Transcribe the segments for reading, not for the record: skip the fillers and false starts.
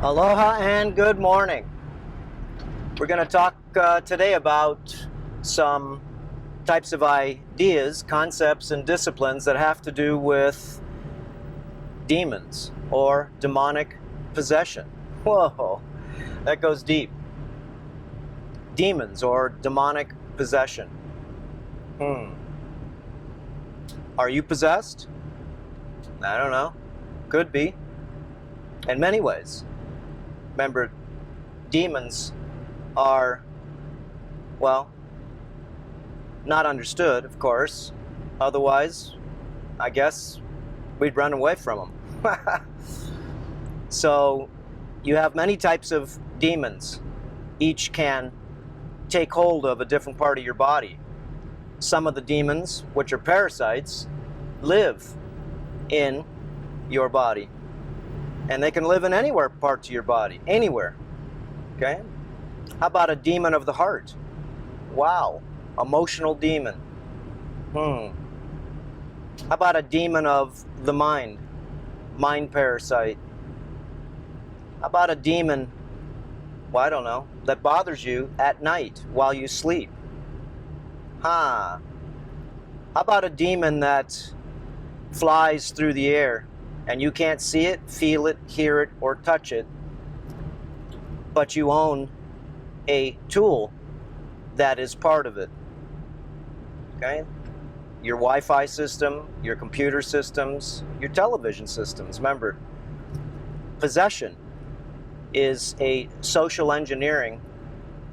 Aloha and good morning. We're going to talk today about some types of ideas, concepts, and disciplines that have to do with demons or demonic possession. Whoa, that goes deep. Demons or demonic possession. Are you possessed? I don't know. Could be. In many ways. Remember, demons are, well, not understood, of course. Otherwise, I guess we'd run away from them. So, you have many types of demons. Each can take hold of a different part of your body. Some of the demons, which are parasites, live in your body. And they can live in anywhere parts of your body, anywhere. Okay? How about a demon of the heart? Wow, emotional demon. How about a demon of the mind parasite? How about a demon, well, I don't know, that bothers you at night while you sleep? How about a demon that flies through the air and you can't see it, feel it, hear it, or touch it, but you own a tool that is part of it? Okay? Your Wi-Fi system, your computer systems, your television systems. Remember, possession is a social engineering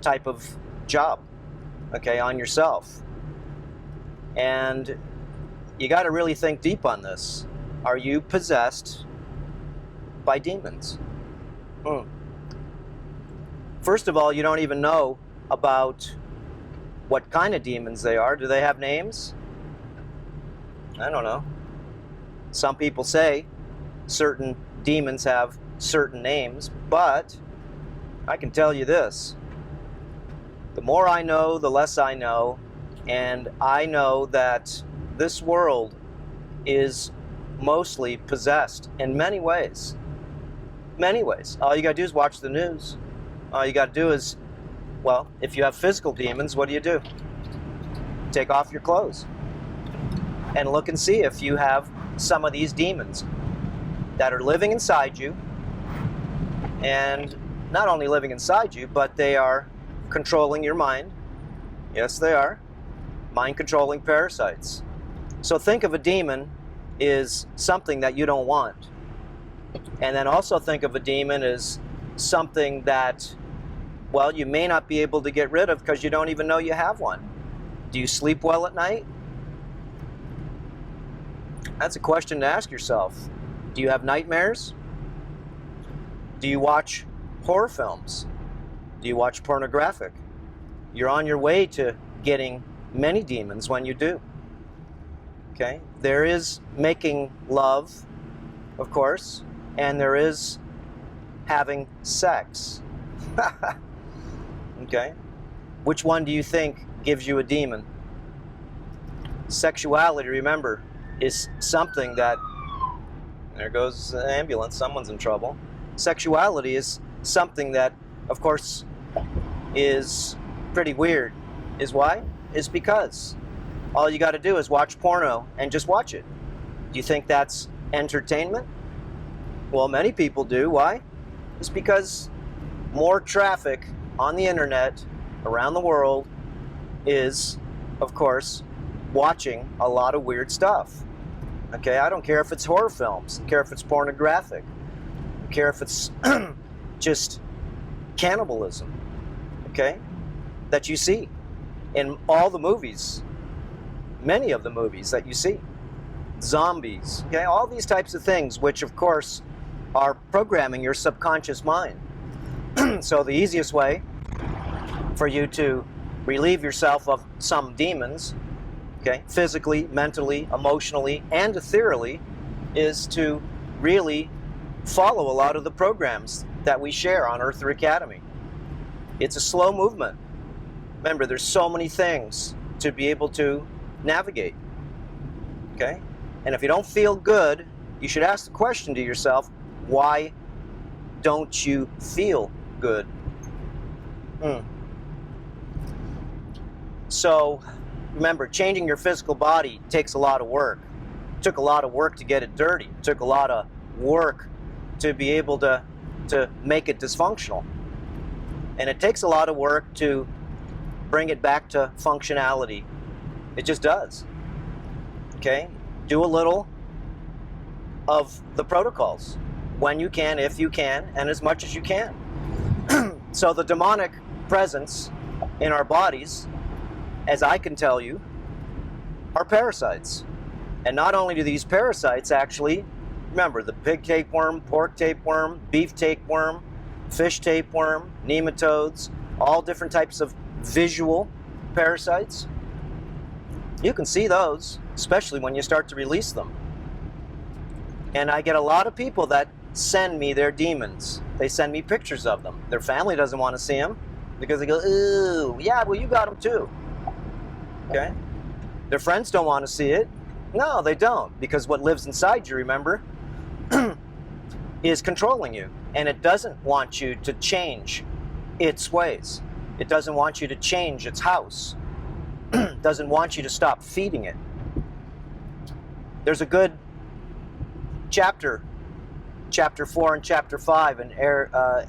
type of job, okay, on yourself. And you got to really think deep on this. Are you possessed by demons? First of all, you don't even know about what kind of demons they are. Do they have names? I don't know. Some people say certain demons have certain names, but I can tell you this. The more I know, the less I know, and I know that this world is mostly possessed in many ways. Many ways. All you got to do is watch the news. All you got to do is, well, if you have physical demons, what do? Take off your clothes and look and see if you have some of these demons that are living inside you, and not only living inside you, but they are controlling your mind. Yes, they are. Mind-controlling parasites. So think of a demon is something that you don't want. And then also think of a demon as something that, well, you may not be able to get rid of because you don't even know you have one. Do you sleep well at night? That's a question to ask yourself. Do you have nightmares? Do you watch horror films? Do you watch pornographic? You're on your way to getting many demons when you do. Okay? There is making love, of course, and there is having sex. Okay? Which one do you think gives you a demon? Sexuality, remember, is something that, there goes the ambulance, someone's in trouble. Sexuality is something that, of course, is pretty weird. Is why? Is because all you got to do is watch porno and just watch it. Do you think that's entertainment? Well, many people do. Why? It's because more traffic on the internet around the world is, of course, watching a lot of weird stuff. Okay, I don't care if it's horror films. I don't care if it's pornographic. I don't care if it's just cannibalism. Okay, that you see in all the movies. Many of the movies that you see. Zombies, okay, all these types of things, which of course are programming your subconscious mind. So the easiest way for you to relieve yourself of some demons, okay, physically, mentally, emotionally, and ethereally, is to really follow a lot of the programs that we share on Earther Academy. It's a slow movement. Remember, there's so many things to be able to navigate. Okay? And if you don't feel good, you should ask the question to yourself, why don't you feel good? So remember, changing your physical body takes a lot of work. It took a lot of work to get it dirty. It took a lot of work to be able to make it dysfunctional. And it takes a lot of work to bring it back to functionality. It just does. Okay? Do a little of the protocols when you can, if you can, and as much as you can. So the demonic presence in our bodies, as I can tell you, are parasites. And not only do these parasites actually, remember, the pig tapeworm, pork tapeworm, beef tapeworm, fish tapeworm, nematodes, all different types of visual parasites. You can see those, especially when you start to release them. And I get a lot of people that send me their demons. They send me pictures of them. Their family doesn't want to see them because they go, ooh, yeah, well, you got them too. Okay? Their friends don't want to see it. No, they don't, because what lives inside you, remember, is controlling you. And it doesn't want you to change its ways. It doesn't want you to change its house. It doesn't want you to stop feeding it. There's a good chapter 4 and chapter 5 in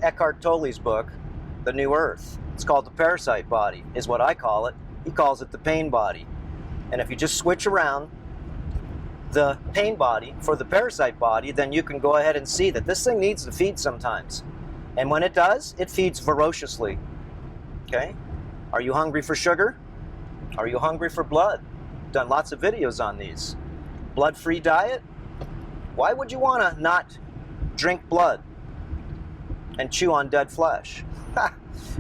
Eckhart Tolle's book, The New Earth. It's called the parasite body, is what I call it. He calls it the pain body. And if you just switch around the pain body for the parasite body, then you can go ahead and see that this thing needs to feed sometimes. And when it does, it feeds ferociously. Okay? Are you hungry for sugar? Are you hungry for blood? Done lots of videos on these. Blood-free diet? Why would you want to not drink blood and chew on dead flesh?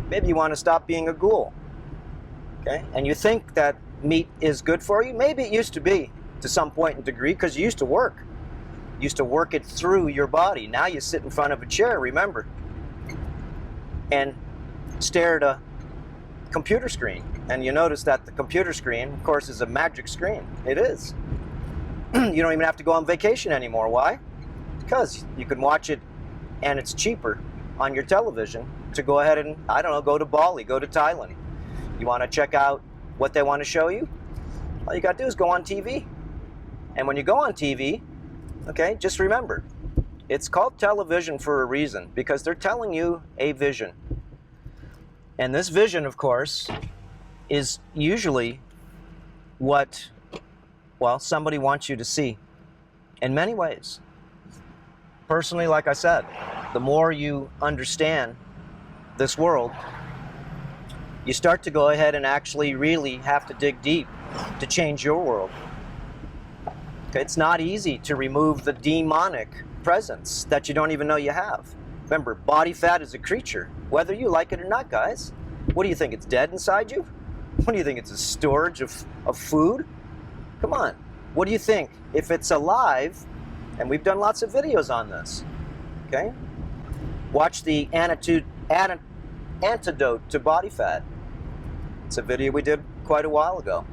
Maybe you want to stop being a ghoul. Okay? And you think that meat is good for you? Maybe it used to be to some point and degree, because you used to work. You used to work it through your body. Now you sit in front of a chair, remember, and stare at a computer screen. And you notice that the computer screen, of course, is a magic screen. It is. You don't even have to go on vacation anymore. Why? Because you can watch it, and it's cheaper on your television to go ahead and, I don't know, go to Bali, go to Thailand. You want to check out what they want to show you? All you got to do is go on TV. And when you go on TV, okay, just remember, it's called television for a reason, because they're telling you a vision. And this vision, of course, is usually what, well, somebody wants you to see in many ways. Personally, like I said, the more you understand this world, you start to go ahead and actually really have to dig deep to change your world. Okay, it's not easy to remove the demonic presence that you don't even know you have. Remember, body fat is a creature, whether you like it or not, guys. What do you think, it's dead inside you? What do you think, it's a storage of food? Come on. What do you think, if it's alive, and we've done lots of videos on this, okay? Watch the Antidote to body fat. It's a video we did quite a while ago.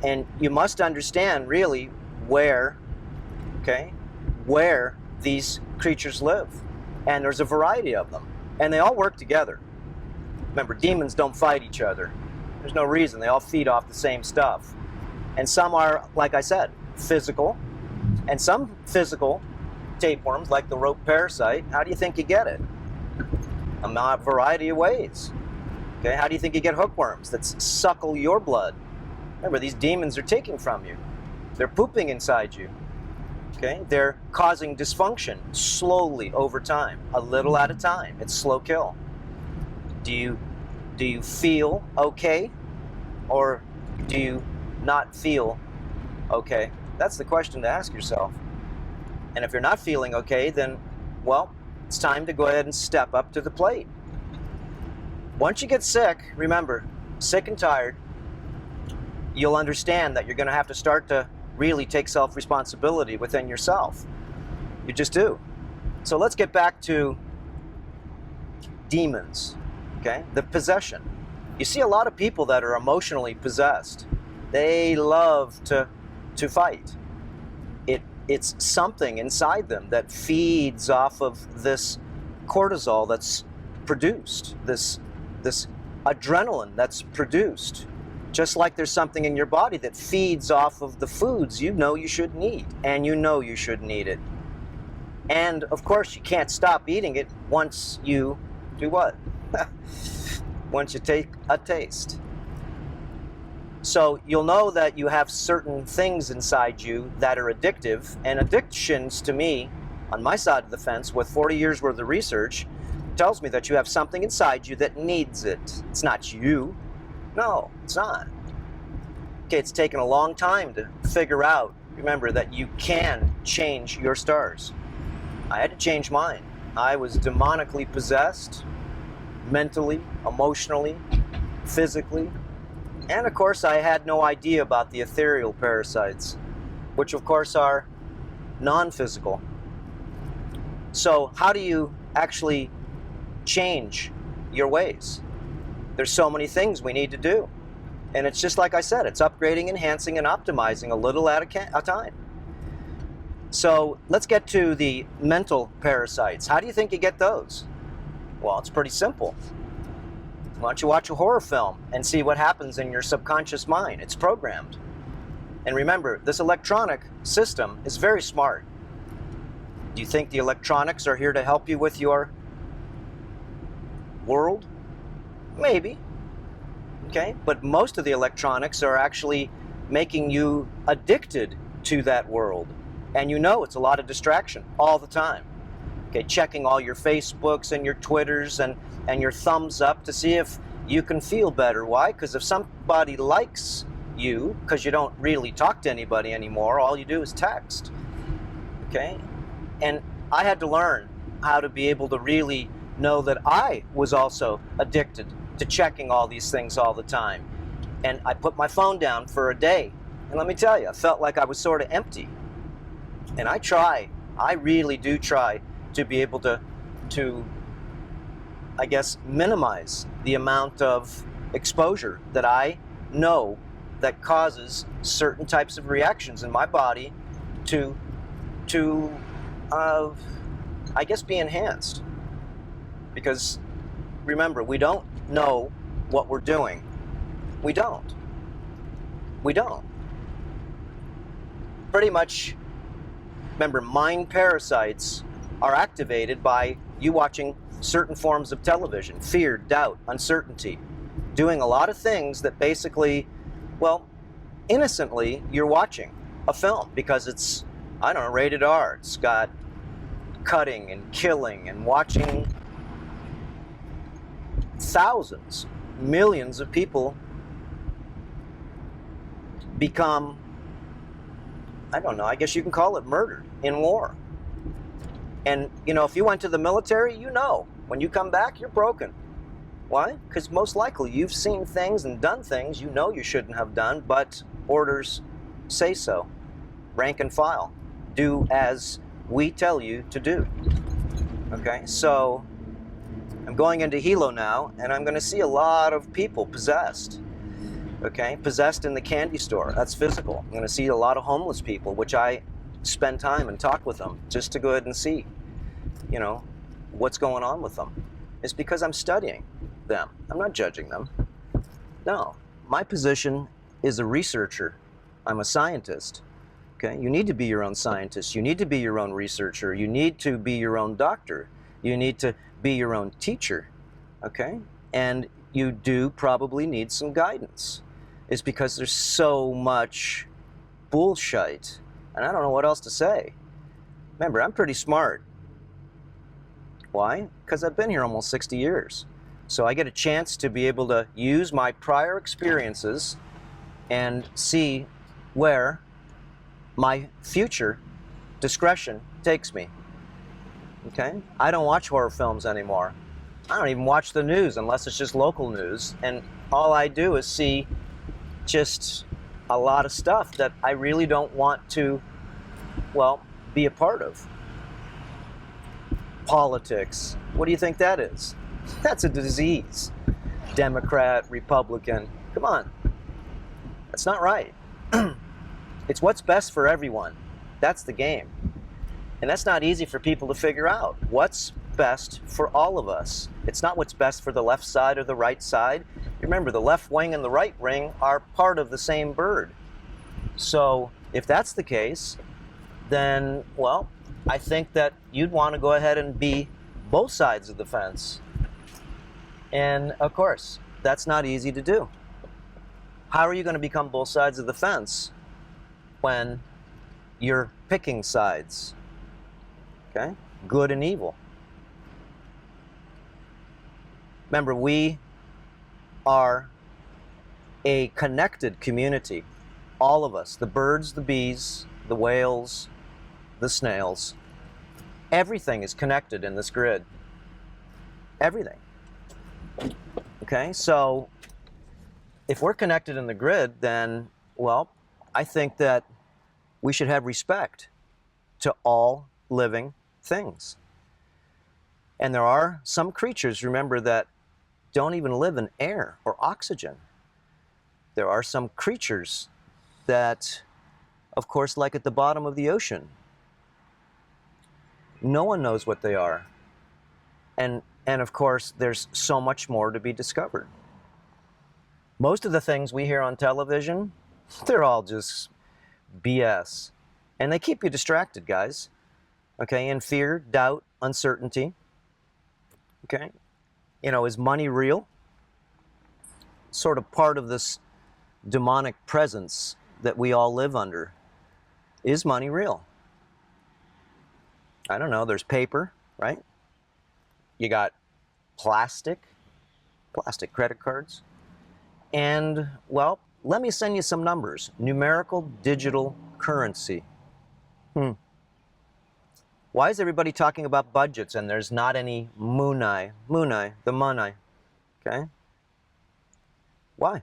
And you must understand really where these creatures live. And there's a variety of them. And they all work together. Remember, demons don't fight each other. There's no reason. They all feed off the same stuff. And some are, like I said, physical. And some physical tapeworms, like the rope parasite, how do you think you get it? A variety of ways. Okay, how do you think you get hookworms that suckle your blood? Remember, these demons are taking from you. They're pooping inside you. Okay, they're causing dysfunction slowly over time, a little at a time. It's slow kill. Do you feel okay, or do you not feel okay? That's the question to ask yourself. And if you're not feeling okay, then, well, it's time to go ahead and step up to the plate. Once you get sick, remember, sick and tired, you'll understand that you're going to have to start to really take self-responsibility within yourself. You just do. So let's get back to demons, okay? The possession. You see a lot of people that are emotionally possessed. They love to fight. It it's something inside them that feeds off of this cortisol that's produced, this adrenaline that's produced. Just like there's something in your body that feeds off of the foods you know you shouldn't eat, and you know you shouldn't eat it. And of course you can't stop eating it once you do what? Once you take a taste. So you'll know that you have certain things inside you that are addictive, and addictions to me, on my side of the fence, with 40 years worth of research, tells me that you have something inside you that needs it. It's not you. No, it's not. Okay, it's taken a long time to figure out, remember, that you can change your stars. I had to change mine. I was demonically possessed, mentally, emotionally, physically, and of course I had no idea about the ethereal parasites, which of course are non-physical. So how do you actually change your ways? There's so many things we need to do. And it's just like I said, it's upgrading, enhancing, and optimizing a little at a time. So let's get to the mental parasites. How do you think you get those? Well, it's pretty simple. Why don't you watch a horror film and see what happens in your subconscious mind? It's programmed. And remember, this electronic system is very smart. Do you think the electronics are here to help you with your world? Maybe. Okay, but most of the electronics are actually making you addicted to that world. And you know it's a lot of distraction all the time. Okay, checking all your Facebooks and your Twitters and your thumbs up to see if you can feel better. Why? Because if somebody likes you, because you don't really talk to anybody anymore, all you do is text. Okay? And I had to learn how to be able to really know that I was also addicted to checking all these things all the time. And I put my phone down for a day. And let me tell you, I felt like I was sort of empty. And I really do try to be able to I guess, minimize the amount of exposure that I know that causes certain types of reactions in my body to I guess, be enhanced. Because remember, we don't know what we're doing. We don't. Pretty much, remember, mind parasites are activated by you watching certain forms of television, fear, doubt, uncertainty, doing a lot of things that basically, well, innocently, you're watching a film because it's, I don't know, rated R. It's got cutting and killing and watching thousands, millions of people become, I don't know, I guess you can call it murdered in war. And, you know, if you went to the military, you know, when you come back, you're broken. Why? Because most likely you've seen things and done things you know you shouldn't have done, but orders say so. Rank and file. Do as we tell you to do. Okay, so I'm going into Hilo now, and I'm going to see a lot of people possessed. Okay, possessed in the candy store. That's physical. I'm going to see a lot of homeless people, which I spend time and talk with them just to go ahead and see, you know, what's going on with them. It's because I'm studying them. I'm not judging them. No, my position is a researcher. I'm a scientist. Okay, you need to be your own scientist. You need to be your own researcher. You need to be your own doctor. You need to be your own teacher. Okay, and you do probably need some guidance. It's because there's so much bullshit. And I don't know what else to say. Remember, I'm pretty smart. Why? Because I've been here almost 60 years. So I get a chance to be able to use my prior experiences and see where my future discretion takes me. Okay? I don't watch horror films anymore. I don't even watch the news unless it's just local news. And all I do is see just a lot of stuff that I really don't want to, well, be a part of. Politics. What do you think that is? That's a disease. Democrat, Republican. Come on. That's not right. It's what's best for everyone. That's the game. And that's not easy for people to figure out. What's best for all of us? It's not what's best for the left side or the right side. Remember, the left wing and the right wing are part of the same bird. So if that's the case, then, well, I think that you'd want to go ahead and be both sides of the fence. And of course, that's not easy to do. How are you going to become both sides of the fence when you're picking sides? Okay? Good and evil. Remember, we are a connected community. All of us, the birds, the bees, the whales, the snails. Everything is connected in this grid. Everything. Okay, so if we're connected in the grid, then, well, I think that we should have respect to all living things. And there are some creatures, remember, that don't even live in air or oxygen. There are some creatures that, of course, like at the bottom of the ocean. No one knows what they are. And of course, there's so much more to be discovered. Most of the things we hear on television, they're all just BS. And they keep you distracted, guys. Okay, in fear, doubt, uncertainty. Okay, you know, is money real? Sort of part of this demonic presence that we all live under. Is money real? I don't know, there's paper, right? You got plastic credit cards. And, well, let me send you some numbers. Numerical digital currency. Why is everybody talking about budgets and there's not any munai, the money, okay? Why?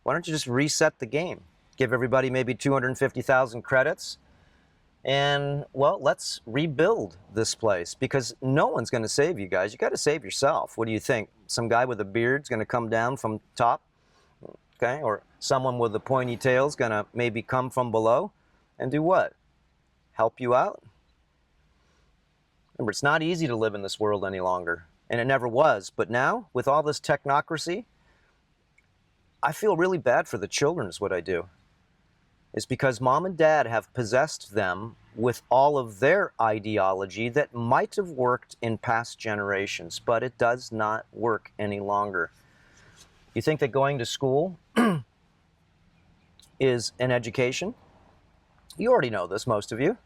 Why don't you just reset the game? Give everybody maybe 250,000 credits and, well, let's rebuild this place because no one's going to save you guys. You got to save yourself. What do you think? Some guy with a beard's going to come down from top, okay? Or someone with a pointy tail's going to maybe come from below and do what? Help you out? Remember, it's not easy to live in this world any longer, and it never was. But now, with all this technocracy, I feel really bad for the children is what I do. It's because mom and dad have possessed them with all of their ideology that might have worked in past generations, but it does not work any longer. You think that going to school is an education? You already know this, most of you.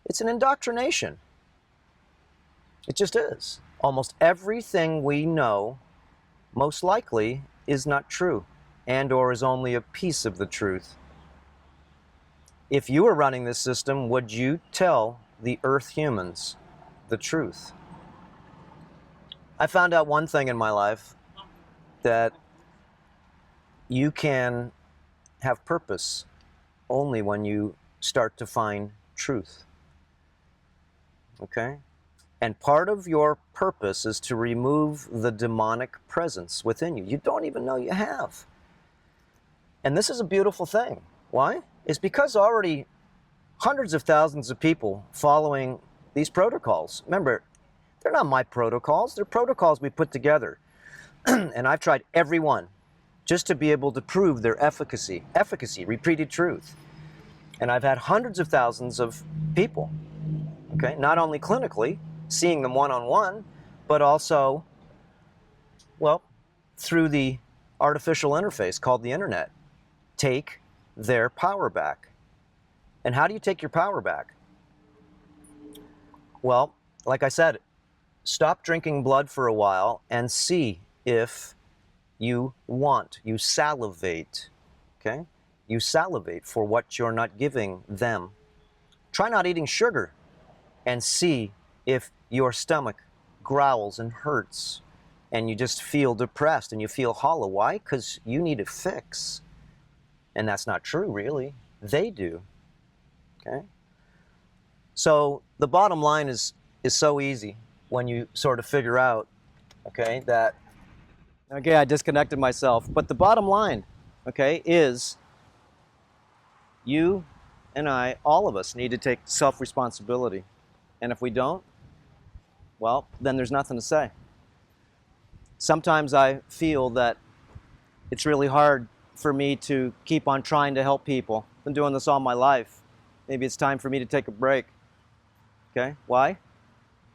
It's an indoctrination. It just is. Almost everything we know, most likely, is not true, and or is only a piece of the truth. If you were running this system, would you tell the Earth humans the truth? I found out one thing in my life, that you can have purpose only when you start to find truth. Okay? And part of your purpose is to remove the demonic presence within you. You don't even know you have. And this is a beautiful thing. Why? It's because already hundreds of thousands of people following these protocols. Remember, they're not my protocols. They're protocols we put together. And I've tried every one just to be able to prove their efficacy. Efficacy, repeated truth. And I've had hundreds of thousands of people, okay, not only clinically, seeing them one-on-one, but also, well, through the artificial interface called the internet, take their power back. And how do you take your power back? Well, like I said, stop drinking blood for a while and see if you want, you salivate, okay? You salivate for what you're not giving them. Try not eating sugar and see if your stomach growls and hurts and you just feel depressed and you feel hollow. Why? Because you need a fix. And that's not true, really. They do. Okay? So the bottom line is so easy when you sort of figure out, okay, that, okay, I disconnected myself. But the bottom line, okay, is you and I, all of us, need to take self-responsibility. And if we don't, well, then there's nothing to say. Sometimes I feel that it's really hard for me to keep on trying to help people. I've been doing this all my life. Maybe it's time for me to take a break. Okay, why?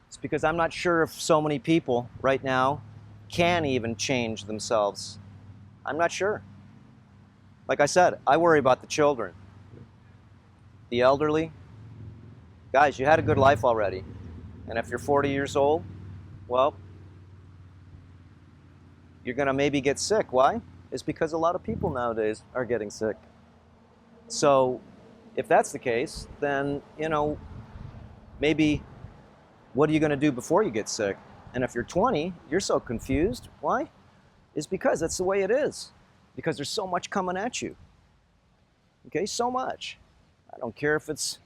It's because I'm not sure if so many people right now can even change themselves. I'm not sure. Like I said, I worry about the children, the elderly. Guys, you had a good life already. And if you're 40 years old, well, you're going to maybe get sick. Why? It's because a lot of people nowadays are getting sick. So if that's the case, then, you know, maybe what are you going to do before you get sick? And if you're 20, you're so confused. Why? It's because that's the way it is. Because there's so much coming at you. Okay, so much. I don't care if it's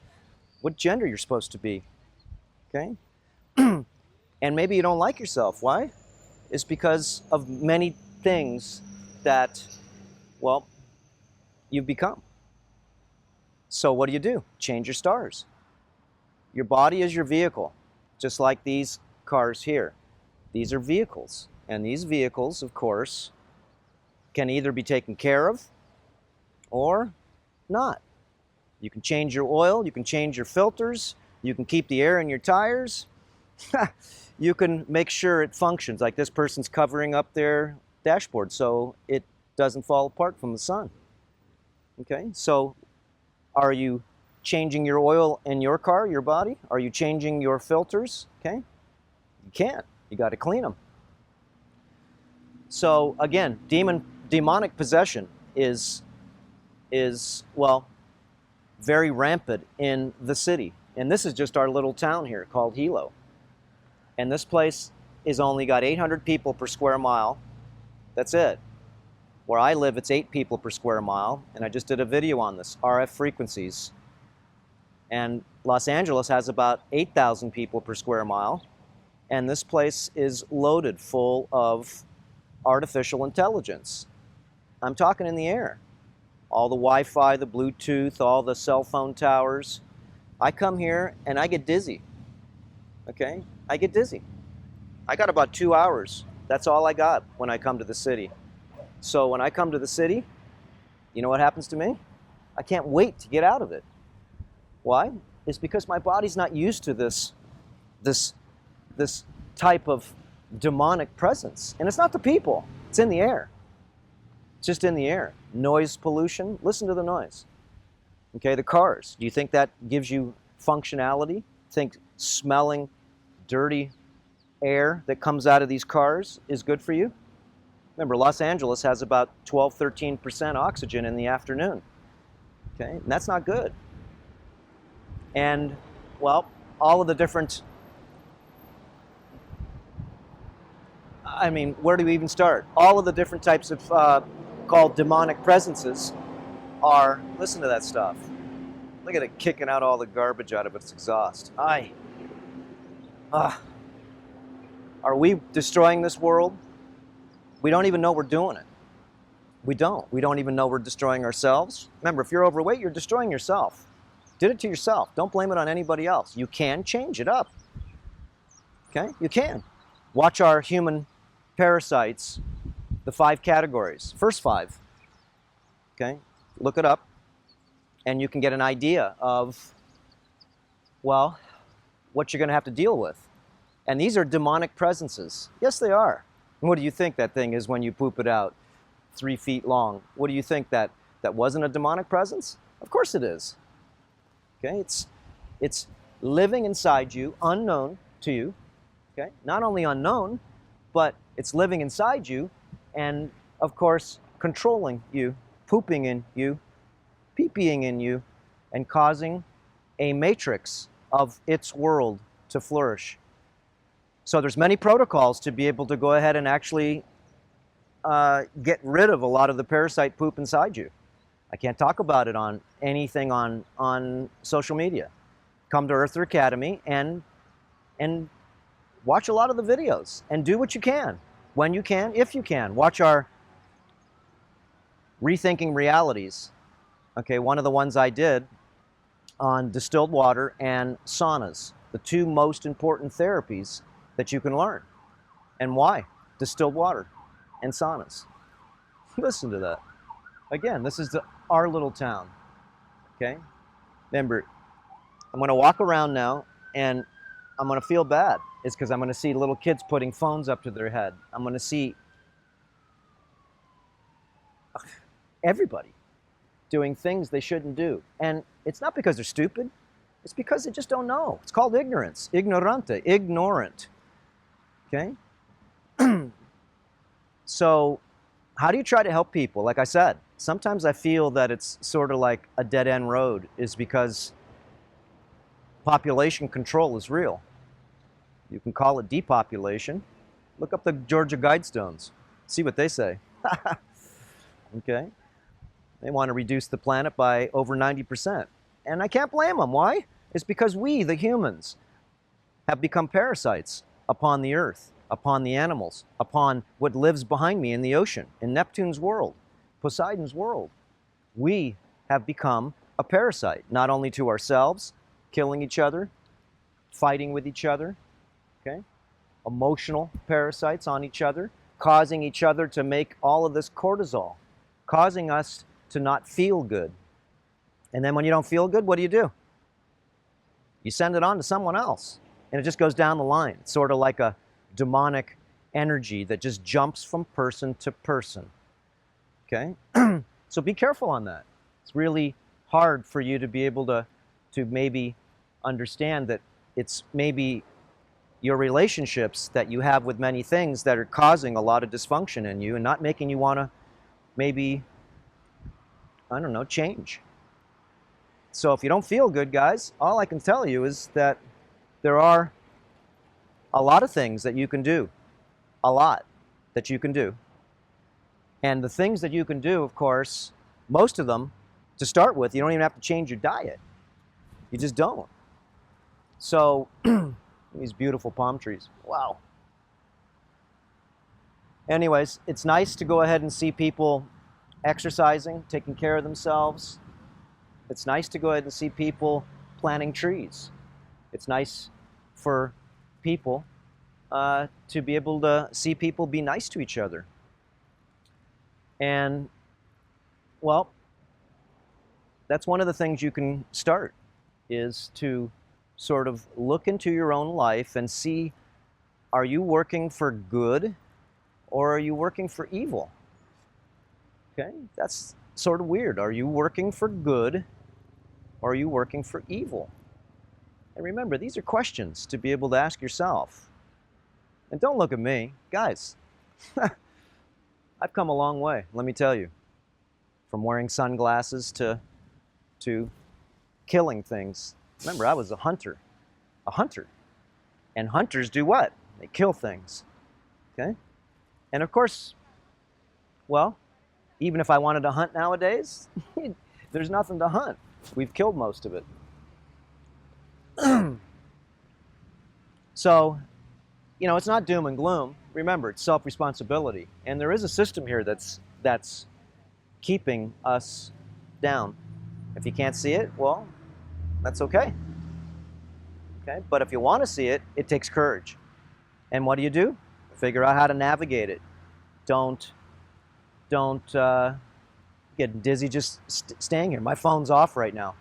what gender you're supposed to be. Okay? And maybe you don't like yourself. Why? It's because of many things that, well, you've become. So what do? Change your stars. Your body is your vehicle, just like these cars here. These are vehicles. And these vehicles, of course, can either be taken care of or not. You can change your oil, you can change your filters, you can keep the air in your tires. You can make sure it functions, like this person's covering up their dashboard so it doesn't fall apart from the sun. Okay, so are you changing your oil in your car, your body? Are you changing your filters? Okay, you can't. You got to clean them. So again, demonic possession is well, very rampant in the city. And this is just our little town here called Hilo. And this place is only got 800 people per square mile. That's it. Where I live, it's 8 people per square mile. And I just did a video on this, RF frequencies. And Los Angeles has about 8,000 people per square mile. And this place is loaded full of artificial intelligence. I'm talking in the air. All the Wi-Fi, the Bluetooth, all the cell phone towers. I come here and I get dizzy. Okay? I get dizzy. I got about 2 hours. That's all I got when I come to the city. So when I come to the city, you know what happens to me? I can't wait to get out of it. Why? It's because my body's not used to this type of demonic presence. And it's not the people. It's in the air. It's just in the air. Noise pollution. Listen to the noise. Okay, the cars. Do you think that gives you functionality? Think smelling dirty air that comes out of these cars is good for you? Remember, Los Angeles has about 12-13% oxygen in the afternoon. Okay, and that's not good. And, well, all of the different, I mean, where do we even start? All of the different types of called demonic presences are, listen to that stuff. Look at it kicking out all the garbage out of its exhaust. Are we destroying this world? We don't even know we're doing it. We don't. We don't even know we're destroying ourselves. Remember, if you're overweight, you're destroying yourself. Did it to yourself. Don't blame it on anybody else. You can change it up. Okay? You can. Watch our human parasites, the 5 categories. First 5. Okay? Look it up. And you can get an idea of, well, what you're going to have to deal with. And these are demonic presences. Yes, they are. And what do you think that thing is when you poop it out? 3 feet long. What do you think that wasn't a demonic presence? Of course it is. Okay, it's living inside you, unknown to you. Okay, not only unknown, but it's living inside you, and of course controlling you, pooping in you, pee-peeing in you, and causing a matrix of its world to flourish. So there's many protocols to be able to go ahead and actually get rid of a lot of the parasite poop inside you. I can't talk about it on anything on social media. Come to Earther Academy and watch a lot of the videos and do what you can, when you can, if you can. Watch our Rethinking Realities. Okay, one of the ones I did on distilled water and saunas, the two most important therapies that you can learn. And why? Distilled water and saunas. Listen to that. Again, this is our little town. Okay? Remember, I'm going to walk around now and I'm going to feel bad. It's because I'm going to see little kids putting phones up to their head. I'm going to see everybody doing things they shouldn't do. And it's not because they're stupid. It's because they just don't know. It's called ignorance. Ignorante. Ignorant. Okay? So, how do you try to help people? Like I said, sometimes I feel that it's sort of like a dead-end road is because population control is real. You can call it depopulation. Look up the Georgia Guidestones. See what they say. Okay? They want to reduce the planet by over 90%. And I can't blame them. Why? It's because we, the humans, have become parasites upon the earth, upon the animals, upon what lives behind me in the ocean, in Neptune's world, Poseidon's world. We have become a parasite, not only to ourselves, killing each other, fighting with each other, okay? Emotional parasites on each other, causing each other to make all of this cortisol, causing us to not feel good. And then when you don't feel good, what do? You send it on to someone else. And it just goes down the line. It's sort of like a demonic energy that just jumps from person to person. Okay? So be careful on that. It's really hard for you to be able to maybe understand that it's maybe your relationships that you have with many things that are causing a lot of dysfunction in you and not making you want to maybe, I don't know, change. So if you don't feel good, guys, all I can tell you is that there are a lot of things that you can do. A lot that you can do. And the things that you can do, of course, most of them, to start with, you don't even have to change your diet. You just don't. So, these beautiful palm trees. Wow. Anyways, it's nice to go ahead and see people exercising, taking care of themselves. It's nice to go ahead and see people planting trees. It's nice for people to be able to see people be nice to each other. And, well, that's one of the things you can start, is to sort of look into your own life and see, are you working for good or are you working for evil? Okay, that's sort of weird. Are you working for good or are you working for evil? And remember, these are questions to be able to ask yourself. And don't look at me. Guys, I've come a long way, let me tell you. From wearing sunglasses to killing things. Remember, I was a hunter. A hunter. And hunters do what? They kill things. Okay? And of course, well, even if I wanted to hunt nowadays, there's nothing to hunt. We've killed most of it. So, you know, it's not doom and gloom. Remember, it's self-responsibility. And there is a system here that's keeping us down. If you can't see it, well, that's okay. Okay? But if you want to see it, it takes courage. And what do? Figure out how to navigate it. Don't get dizzy just staying here. My phone's off right now.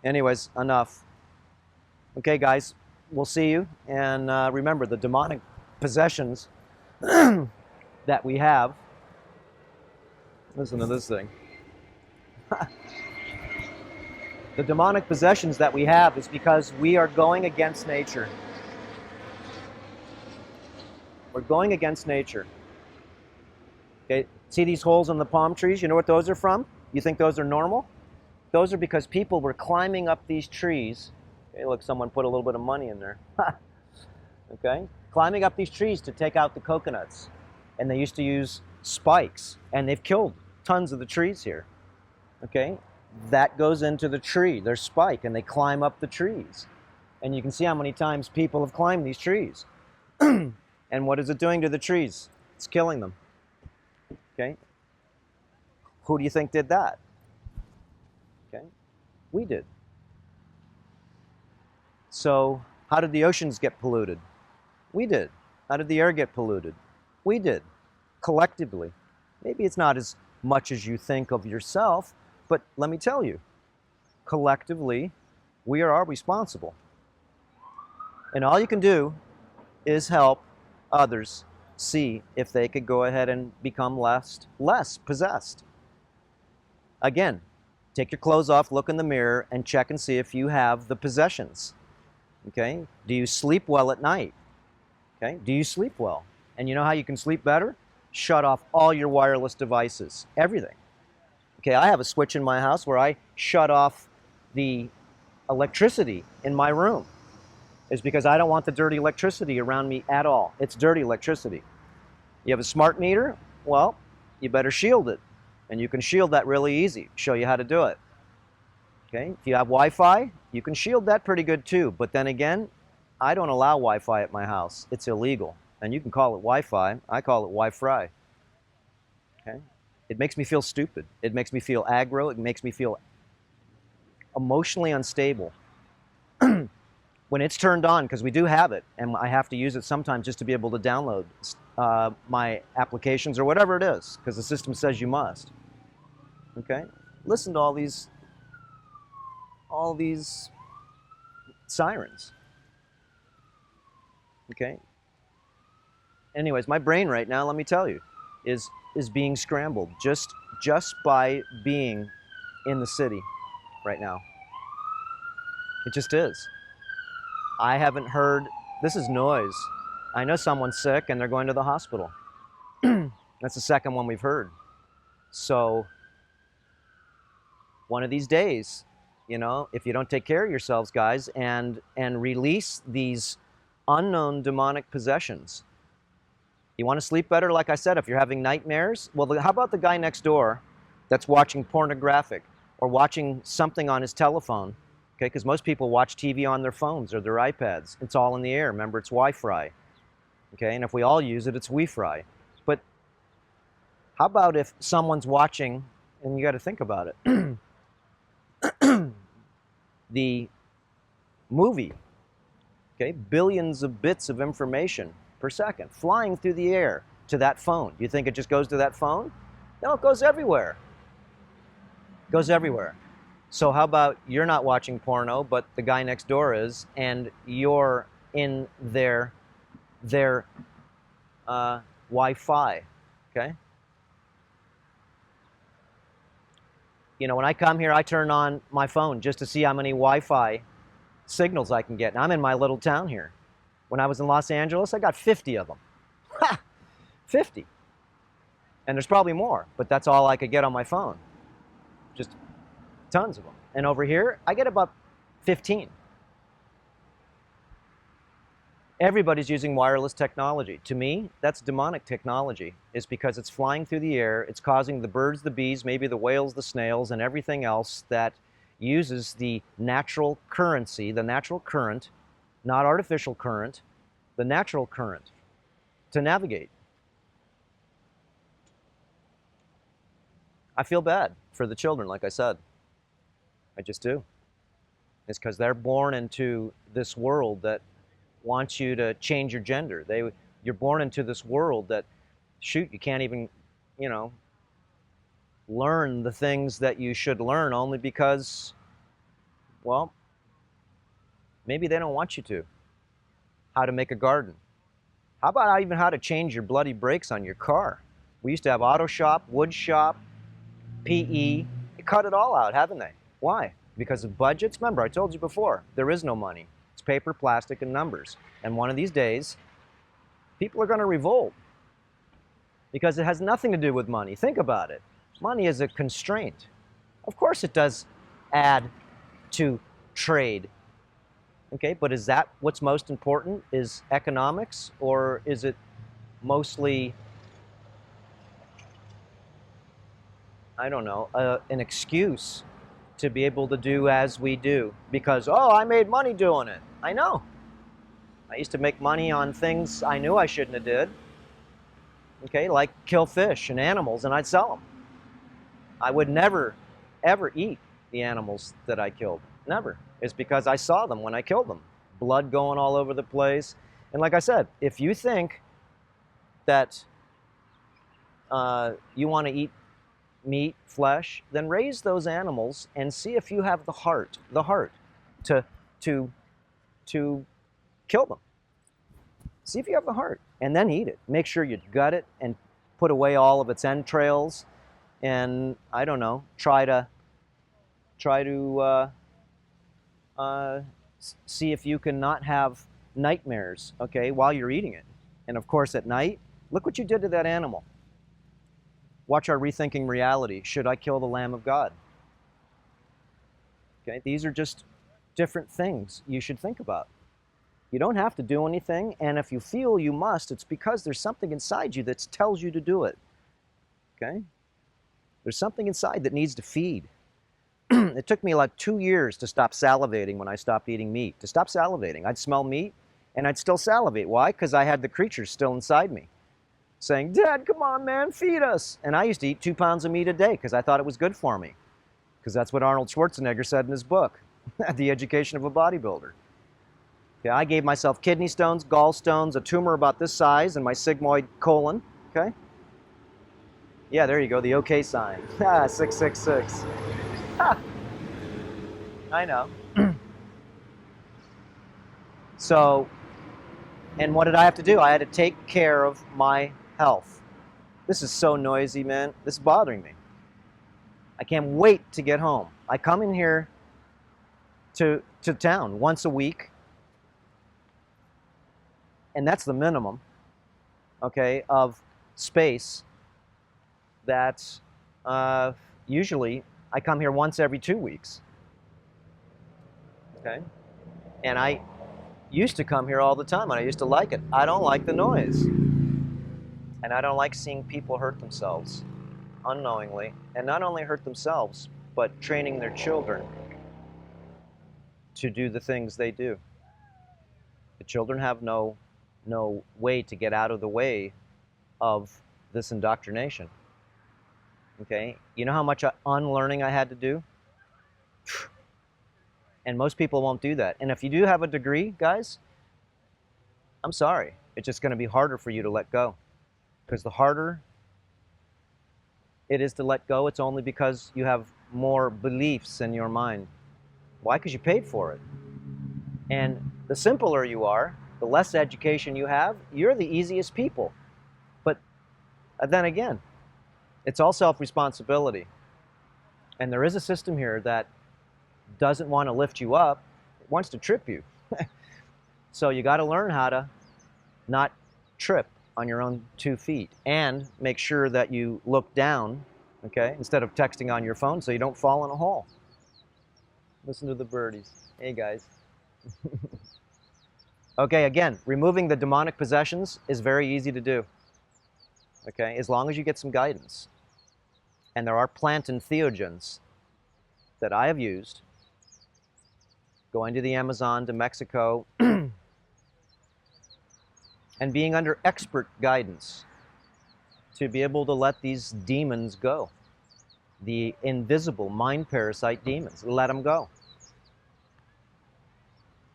Anyways, enough. Okay, guys, we'll see you. And remember, the demonic possessions that we have. Listen to this thing. The demonic possessions that we have is because we are going against nature. We're going against nature. Okay, see these holes in the palm trees? You know what those are from? You think those are normal? Those are because people were climbing up these trees. Okay, look, someone put a little bit of money in there. Okay, climbing up these trees to take out the coconuts. And they used to use spikes, and they've killed tons of the trees here. Okay, that goes into the tree, their spike, and they climb up the trees. And you can see how many times people have climbed these trees. And what is it doing to the trees? It's killing them. Okay? Who do you think did that? We did. So how did the oceans get polluted? We did. How did the air get polluted? We did. Collectively. Maybe it's not as much as you think of yourself, but let me tell you, collectively, we are all responsible. And all you can do is help others see if they could go ahead and become less possessed. Again, take your clothes off, look in the mirror, and check and see if you have the possessions. Okay? Do you sleep well at night? Okay? Do you sleep well? And you know how you can sleep better? Shut off all your wireless devices, everything. Okay, I have a switch in my house where I shut off the electricity in my room. It's because I don't want the dirty electricity around me at all. It's dirty electricity. You have a smart meter? Well, you better shield it. And you can shield that really easy. Show you how to do it. Okay, if you have Wi-Fi, you can shield that pretty good too. But then again, I don't allow Wi-Fi at my house. It's illegal. And you can call it Wi-Fi. I call it Wi-Fry. Okay? It makes me feel stupid. It makes me feel aggro. It makes me feel emotionally unstable. When it's turned on, because we do have it, and I have to use it sometimes just to be able to download my applications or whatever it is, because the system says you must. Okay? Listen to all these sirens. Okay? Anyways, my brain right now, let me tell you, is being scrambled just by being in the city right now. It just is. I haven't heard, this is noise. I know someone's sick and they're going to the hospital. That's the second one we've heard. So one of these days, you know, if you don't take care of yourselves, guys, and release these unknown demonic possessions, you want to sleep better, like I said, if you're having nightmares? Well, how about the guy next door that's watching pornographic or watching something on his telephone? Okay, because most people watch TV on their phones or their iPads. It's all in the air. Remember, it's Wi-Fi. Okay, and if we all use it, it's Wi-Fi. But how about if someone's watching, and you got to think about it, the movie, okay, billions of bits of information per second flying through the air to that phone. Do you think it just goes to that phone? No, it goes everywhere. It goes everywhere. So how about you're not watching porno, but the guy next door is, and you're in their Wi-Fi, okay? You know, when I come here, I turn on my phone just to see how many Wi-Fi signals I can get. And I'm in my little town here. When I was in Los Angeles, I got 50 of them. Ha! 50. And there's probably more, but that's all I could get on my phone. Just tons of them. And over here, I get about 15. Everybody's using wireless technology. To me, that's demonic technology. It's because it's flying through the air, it's causing the birds, the bees, maybe the whales, the snails, and everything else that uses the natural currency, the natural current, not artificial current, the natural current, to navigate. I feel bad for the children, like I said. I just do. It's because they're born into this world that wants you to change your gender. You're born into this world that, shoot, you can't even, you know, learn the things that you should learn only because, well, maybe they don't want you to. How to make a garden. How about even how to change your bloody brakes on your car? We used to have auto shop, wood shop, PE. They cut it all out, haven't they? Why? Because of budgets? Remember, I told you before, there is no money. It's paper, plastic, and numbers. And one of these days, people are going to revolt. Because it has nothing to do with money. Think about it. Money is a constraint. Of course it does add to trade. Okay, but is that what's most important? Is economics, or is it mostly, I don't know, an excuse to be able to do as we do? Because, oh, I made money doing it. I know. I used to make money on things I knew I shouldn't have did. Okay, like kill fish and animals, and I'd sell them. I would never, ever eat the animals that I killed. Never. It's because I saw them when I killed them. Blood going all over the place. And like I said, if you think that you want to eat meat, flesh, then raise those animals and see if you have the heart to kill them. See if you have the heart, and then eat it. Make sure you gut it and put away all of its entrails, and I don't know, try to see if you can not have nightmares, okay, while you're eating it. And of course, at night, look what you did to that animal. Watch our Rethinking Reality. Should I kill the Lamb of God? Okay, these are just different things you should think about. You don't have to do anything, and if you feel you must, it's because there's something inside you that tells you to do it. Okay? There's something inside that needs to feed. It took me like 2 years to stop salivating when I stopped eating meat. To stop salivating. I'd smell meat, and I'd still salivate. Why? Because I had the creatures still inside me saying, Dad, come on, man, feed us. And I used to eat 2 pounds of meat a day because I thought it was good for me. Because that's what Arnold Schwarzenegger said in his book, The Education of a Bodybuilder. Okay, I gave myself kidney stones, gallstones, a tumor about this size, and my sigmoid colon. Okay? Yeah, there you go, the OK sign. 666. I know. So, and what did I have to do? I had to take care of my health. This is so noisy, man. This is bothering me. I can't wait to get home. I come in here to town once a week, and that's the minimum, okay, of space. That's usually I come here once every 2 weeks, okay? And I used to come here all the time, and I used to like it. I don't like the noise. And I don't like seeing people hurt themselves unknowingly, and not only hurt themselves, but training their children to do the things they do. The children have no way to get out of the way of this indoctrination. Okay? You know how much unlearning I had to do? And most people won't do that. And if you do have a degree, guys, I'm sorry. It's just going to be harder for you to let go. Because the harder it is to let go, it's only because you have more beliefs in your mind. Why? Because you paid for it. And the simpler you are, the less education you have, you're the easiest people. But then again, it's all self-responsibility. And there is a system here that doesn't want to lift you up, it wants to trip you. So you got to learn how to not trip on your own 2 feet, and make sure that you look down, okay, instead of texting on your phone so you don't fall in a hole. Listen to the birdies. Hey, guys. Okay, again, removing the demonic possessions is very easy to do, okay, as long as you get some guidance. And there are plant entheogens that I have used, going to the Amazon, to Mexico, and being under expert guidance to be able to let these demons go. The invisible mind parasite demons, let them go.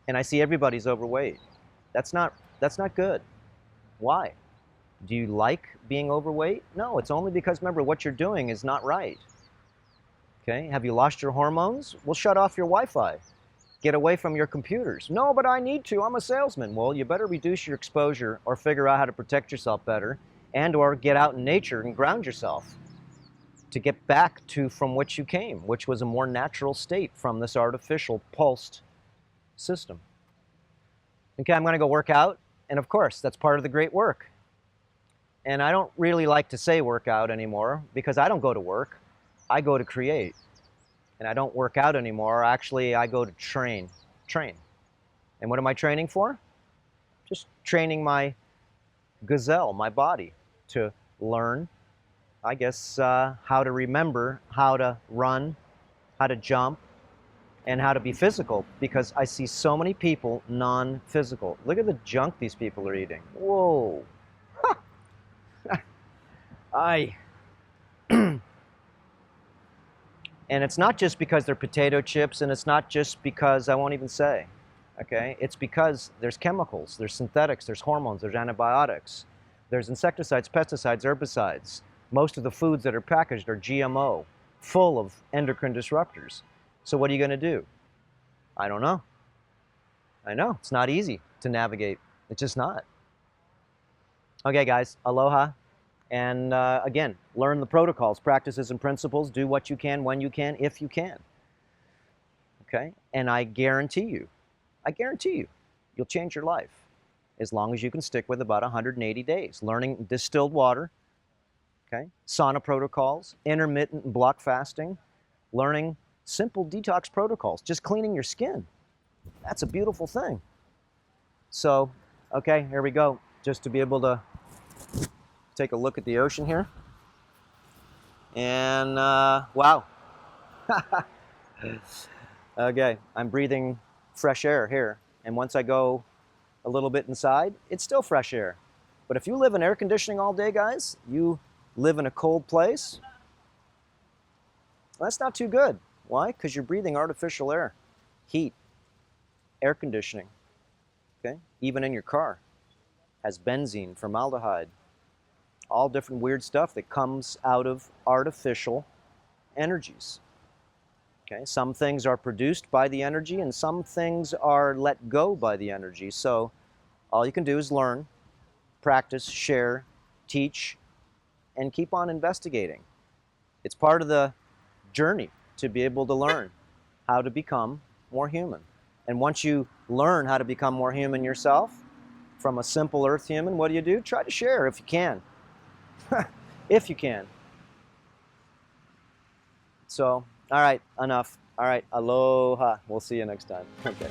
And I see everybody's overweight. That's not good. Why? Do you like being overweight? No, it's only because, remember, what you're doing is not right. Okay, have you lost your hormones? Well, shut off your Wi-Fi. Get away from your computers. No, but I need to. I'm a salesman. Well, you better reduce your exposure or figure out how to protect yourself better, and or get out in nature and ground yourself to get back to from which you came, which was a more natural state from this artificial pulsed system. Okay, I'm going to go work out, and of course, that's part of the great work. And I don't really like to say work out anymore because I don't go to work. I go to create. And I don't work out anymore. Actually, I go to train. And what am I training for? Just training my gazelle, my body, to learn, I guess, how to remember, how to run, how to jump, and how to be physical. Because I see so many people non-physical. Look at the junk these people are eating. Whoa. And it's not just because they're potato chips, and it's not just because, I won't even say, okay? It's because there's chemicals, there's synthetics, there's hormones, there's antibiotics, there's insecticides, pesticides, herbicides. Most of the foods that are packaged are GMO, full of endocrine disruptors. So what are you going to do? I don't know. I know, it's not easy to navigate. It's just not. Okay, guys, aloha. And again, learn the protocols, practices, and principles. Do what you can, when you can, if you can. Okay? And I guarantee you, you'll change your life as long as you can stick with about 180 days. Learning distilled water, okay? Sauna protocols, intermittent and block fasting, learning simple detox protocols, just cleaning your skin. That's a beautiful thing. So, okay, here we go. Just to be able to take a look at the ocean here. And wow. Okay, I'm breathing fresh air here. And once I go a little bit inside, it's still fresh air. But if you live in air conditioning all day, guys, you live in a cold place, well, that's not too good. Why? Because you're breathing artificial air, heat, air conditioning, okay? Even in your car has benzene, formaldehyde, all different weird stuff that comes out of artificial energies. Okay? Some things are produced by the energy and some things are let go by the energy. So all you can do is learn, practice, share, teach, and keep on investigating. It's part of the journey to be able to learn how to become more human. And once you learn how to become more human yourself, from a simple earth human, what do? Try to share if you can. If you can. So, all right, enough. All right, aloha. We'll see you next time. Okay.